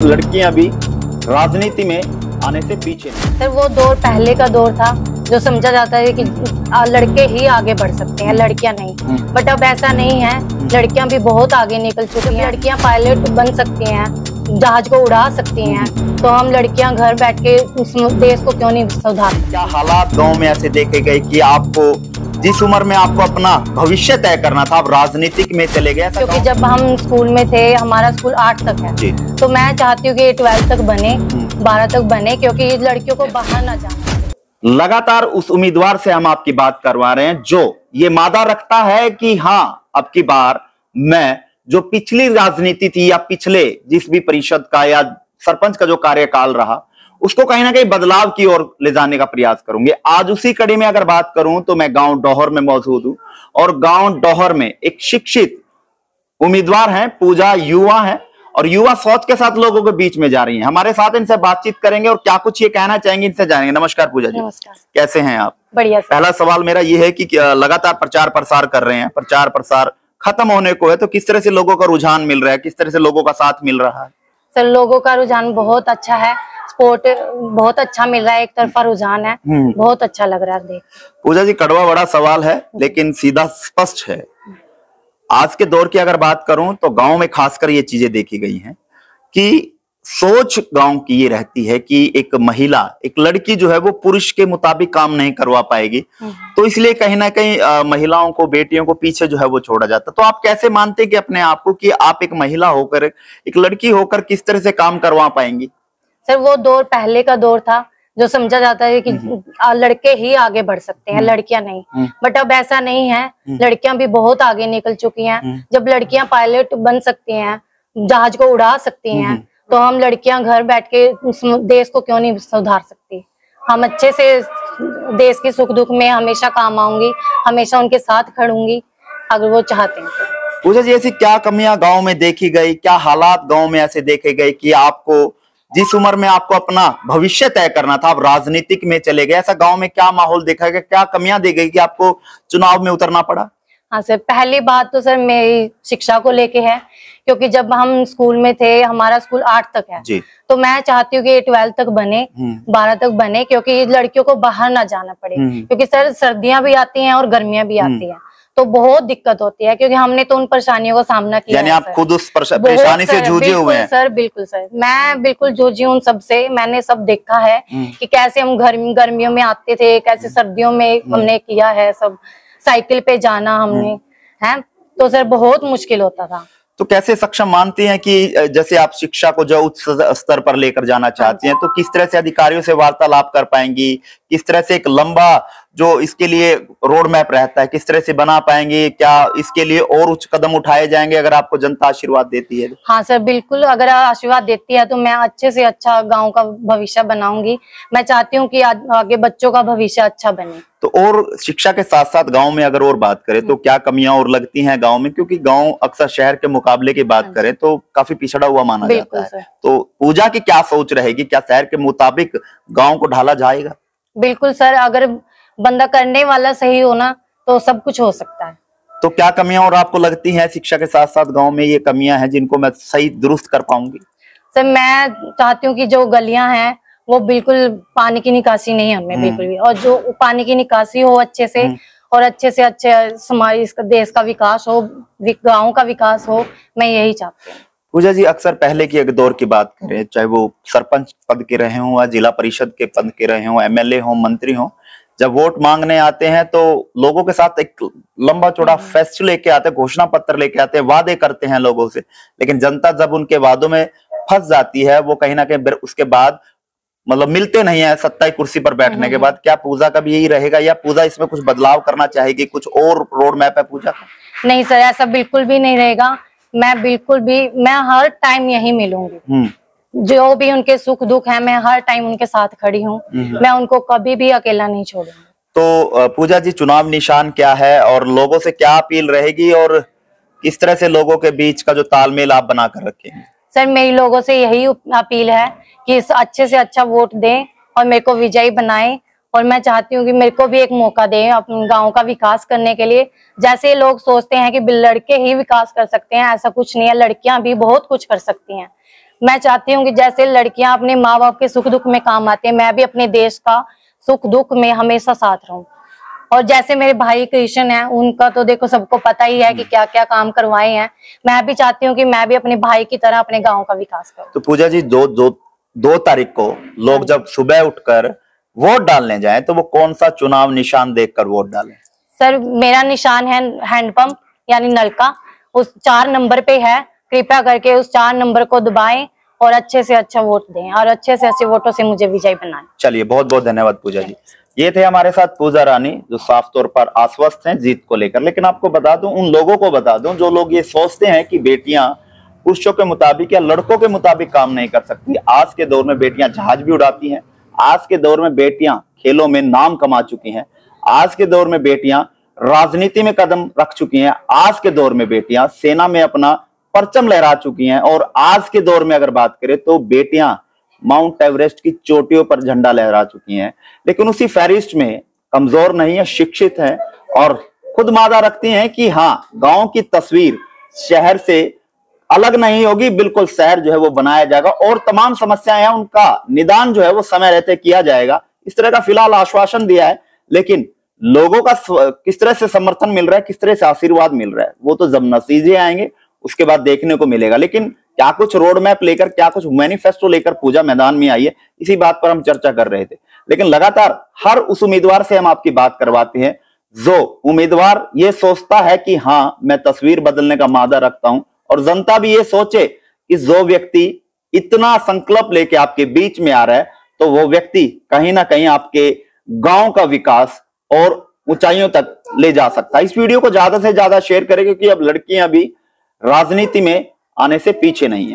लड़कियां भी राजनीति में आने से पीछे नहीं। सर वो दौर पहले का दौर था जो समझा जाता है कि लड़के ही आगे बढ़ सकते हैं, लड़कियां नहीं। बट अब ऐसा नहीं है, लड़कियां भी बहुत आगे निकल चुकी हैं। लड़कियां पायलट बन सकती हैं, जहाज को उड़ा सकती हैं, तो हम लड़कियां घर बैठ के उस देश को क्यों नहीं सुधार सकते। क्या हालात गांव में ऐसे देखे गए कि आपको जिस उम्र में आपको अपना भविष्य तय करना था, आप राजनीतिक में चले गए? क्योंकि जब हम स्कूल में थे, हमारा स्कूल 8 तक है, तो मैं चाहती हूँ कि 12 तक बने, 12 तक बने, क्योंकि लड़कियों को बाहर ना जाना। लगातार उस उम्मीदवार से हम आपकी बात करवा रहे हैं जो ये मादा रखता है कि हाँ, अब की बार मैं जो पिछली राजनीति थी या पिछले जिस भी परिषद का या सरपंच का जो कार्यकाल रहा, उसको कहीं ना कहीं बदलाव की ओर ले जाने का प्रयास करूंगे। आज उसी कड़ी में अगर बात करूं तो मैं गांव डोहर में मौजूद हूं और गांव डोहर में एक शिक्षित उम्मीदवार हैं, पूजा युवा हैं और युवा सोच के साथ लोगों के बीच में जा रही हैं। हमारे साथ इनसे बातचीत करेंगे और क्या कुछ ये कहना चाहेंगे इनसे जानेंगे। नमस्कार पूजा जी। नमस्कार। कैसे हैं आप? बढ़िया। पहला सवाल मेरा ये है कि लगातार प्रचार प्रसार कर रहे हैं, प्रचार प्रसार खत्म होने को है, तो किस तरह से लोगों का रुझान मिल रहा है, किस तरह से लोगों का साथ मिल रहा है? सर लोगों का रुझान बहुत अच्छा है, सपोर्ट बहुत अच्छा मिल रहा है, एक तरफा रुझान है, बहुत अच्छा लग रहा है देख। पूजा जी, कड़वा बड़ा सवाल है लेकिन सीधा स्पष्ट है। आज के दौर की अगर बात करूं तो गांव में खासकर ये चीजें देखी गई हैं कि सोच गांव की ये रहती है कि एक महिला, एक लड़की जो है वो पुरुष के मुताबिक काम नहीं करवा पाएगी, तो इसलिए कहीं ना कहीं महिलाओं को, बेटियों को पीछे जो है वो छोड़ा जाता। तो आप कैसे मानते हैं कि अपने आप को कि आप एक महिला होकर, एक लड़की होकर किस तरह से काम करवा पाएंगी? सर वो दौर पहले का दौर था जो समझा जाता है कि लड़के ही आगे बढ़ सकते हैं, लड़कियां नहीं। बट अब ऐसा नहीं है, लड़कियां भी बहुत आगे निकल चुकी हैं। जब लड़कियां पायलट बन सकती हैं, जहाज को उड़ा सकती हैं, तो हम लड़कियां घर बैठ के उस देश को क्यों नहीं सुधार सकती। हम अच्छे से देश के सुख दुख में हमेशा काम आऊंगी, हमेशा उनके साथ खड़ूंगी अगर वो चाहते हैं तो। पूजा जी, ऐसी क्या कमियां गांव में देखी गई, क्या हालात गांव में ऐसे देखे गए कि आपको जिस उम्र में आपको अपना भविष्य तय करना था, आप राजनीतिक में चले गए? ऐसा गांव में क्या माहौल देखा गया, क्या कमियां दी गई कि आपको चुनाव में उतरना पड़ा? हाँ सर, पहली बात तो सर मेरी शिक्षा को लेके है, क्योंकि जब हम स्कूल में थे, हमारा स्कूल 8 तक है जी। तो मैं चाहती हूँ कि 12 तक बने, 12 तक बने, क्योंकि लड़कियों को बाहर ना जाना पड़े। क्योंकि सर सर्दियां भी आती हैं और गर्मियां भी आती हैं, तो बहुत दिक्कत होती है, क्योंकि हमने तो उन परेशानियों का सामना किया। यानी आप खुद उस परेशानी से जूझे हुए हैं? सर बिल्कुल सर, मैं बिल्कुल जूझी हूँ सबसे। मैंने सब देखा है कि कैसे हम गर्मियों में आते थे, कैसे सर्दियों में हमने किया है सब, साइकिल पे जाना हमने है, तो सर बहुत मुश्किल होता था। तो कैसे सक्षम मानती हैं कि जैसे आप शिक्षा को जो उच्च स्तर पर लेकर जाना चाहती हैं, तो किस तरह से अधिकारियों से वार्तालाप कर पाएंगी? किस तरह से एक लंबा जो इसके लिए रोड मैप रहता है, किस तरह से बना पाएंगे? क्या इसके लिए और उच्च कदम उठाए जाएंगे अगर आपको जनता आशीर्वाद देती है? हाँ सर बिल्कुल, अगर आशीर्वाद देती है तो मैं अच्छे से अच्छा गांव का भविष्य बनाऊंगी। मैं चाहती हूँ कि आगे बच्चों का भविष्य अच्छा बने। तो और शिक्षा के साथ साथ गांव में अगर और बात करें तो क्या कमियां और लगती हैं गांव में? क्योंकि गांव अक्सर शहर के मुकाबले की बात करें तो काफी पिछड़ा हुआ माना जाता है। तो पूजा की क्या सोच रहेगी, क्या शहर के मुताबिक गांव को ढाला जाएगा? बिल्कुल सर, अगर बंदा करने वाला सही हो ना तो सब कुछ हो सकता है। तो क्या कमियां और आपको लगती हैं शिक्षा के साथ साथ गांव में ये कमियां हैं जिनको मैं सही दुरुस्त कर पाऊंगी? सर मैं चाहती हूँ कि जो गलियां हैं वो बिल्कुल पानी की निकासी नहीं है उनमें बिल्कुल भी, और जो पानी की निकासी हो अच्छे से, और अच्छे से अच्छे समाज देश का विकास हो, गाँव का विकास हो, मैं यही चाहती हूँ। पूजा जी, अक्सर पहले की अगर दौर की बात करें, चाहे वो सरपंच पद के रहे हों या जिला परिषद के पद के रहे हों, एमएलए हों, मंत्री हों, जब वोट मांगने आते हैं तो लोगों के साथ एक लंबा चौड़ा फेस्ट लेके आते हैं, घोषणा पत्र लेके आते हैं, वादे करते हैं लोगों से, लेकिन जनता जब उनके वादों में फंस जाती है, वो कहीं ना कहीं उसके बाद मतलब मिलते नहीं है सत्ताई कुर्सी पर बैठने के बाद। क्या पूजा का भी यही रहेगा या पूजा इसमें कुछ बदलाव करना चाहेगी? कुछ और रोड मैप है पूजा का? नहीं सर, ऐसा बिल्कुल भी नहीं रहेगा। मैं हर टाइम यही मिलूंगी, जो भी उनके सुख दुख है, मैं हर टाइम उनके साथ खड़ी हूँ। मैं उनको कभी भी अकेला नहीं छोड़ूंगी। तो पूजा जी, चुनाव निशान क्या है और लोगों से क्या अपील रहेगी और किस तरह से लोगों के बीच का जो तालमेल आप बना कर रखेंगे? सर मेरी लोगों से यही अपील है कि इस अच्छे से अच्छा वोट दें और मेरे को विजयी बनाएं, और मैं चाहती हूँ कि मेरे को भी एक मौका दें अपने गांव का विकास करने के लिए। जैसे लोग सोचते हैं कि लड़के ही विकास कर सकते हैं, ऐसा कुछ नहीं है, लड़कियां भी बहुत कुछ कर सकती हैं। मैं चाहती हूँ कि जैसे लड़कियां अपने माँ बाप के सुख दुख में काम आते हैं, मैं भी अपने देश का सुख दुख में हमेशा साथ रहूं। और जैसे मेरे भाई कृष्ण है, उनका तो देखो सबको पता ही है कि क्या क्या काम करवाए हैं। मैं भी चाहती हूँ कि मैं भी अपने भाई की तरह अपने गाँव का विकास करूँ। तो पूजा जी, 2 तारीख को लोग जब सुबह उठकर वोट डालने जाएं तो वो कौन सा चुनाव निशान देखकर वोट डालें? सर, मेरा निशान है हैंडपंप यानी नलका, उस 4 नंबर पे है। कृपया करके उस 4 नंबर को दबाएं और अच्छे से अच्छा वोट दें और अच्छे से अच्छे वोटों से मुझे विजयी बनाएं। चलिए, बहुत बहुत धन्यवाद पूजा जी। ये थे हमारे साथ पूजा रानी, जो साफ तौर पर आश्वस्त हैं जीत को लेकर। लेकिन आपको बता दूं, उन लोगों को बता दूं जो लोग ये सोचते हैं कि बेटियां पुरुषों के मुताबिक या लड़कों के मुताबिक काम नहीं कर सकती। आज के दौर में बेटियां जहाज भी उड़ाती हैं। आज के दौर में बेटियां खेलों में नाम कमा चुकी हैं। आज के दौर में बेटियां राजनीति में कदम रख चुकी हैं। आज के दौर में बेटियां सेना में अपना परचम लहरा चुकी हैं। और आज के दौर में अगर बात करें तो बेटियां माउंट एवरेस्ट की चोटियों पर झंडा लहरा चुकी हैं। लेकिन उसी फहरिस्त में कमजोर नहीं है, शिक्षित है और खुद मादा रखती हैं कि हाँ, गांव की तस्वीर शहर से अलग नहीं होगी। बिल्कुल शहर जो है वो बनाया जाएगा और तमाम समस्याएं हैं उनका निदान जो है वो समय रहते किया जाएगा। इस तरह का फिलहाल आश्वासन दिया है। लेकिन लोगों का किस तरह से समर्थन मिल रहा है, किस तरह से आशीर्वाद मिल रहा है, वो तो जब नतीजे आएंगे उसके बाद देखने को मिलेगा। लेकिन क्या कुछ रोड मैप लेकर, क्या कुछ मैनिफेस्टो लेकर पूजा मैदान में आई है, इसी बात पर हम चर्चा कर रहे थे। लेकिन लगातार हर उस उम्मीदवार से हम आपकी बात करवाते हैं जो उम्मीदवार ये सोचता है कि हाँ, मैं तस्वीर बदलने का मादा रखता हूं। और जनता भी ये सोचे कि जो व्यक्ति इतना संकल्प लेके आपके बीच में आ रहा है तो वो व्यक्ति कहीं ना कहीं आपके गांव का विकास और ऊंचाइयों तक ले जा सकता है। इस वीडियो को ज्यादा से ज्यादा शेयर करें, क्योंकि अब लड़कियां भी राजनीति में आने से पीछे नहीं है।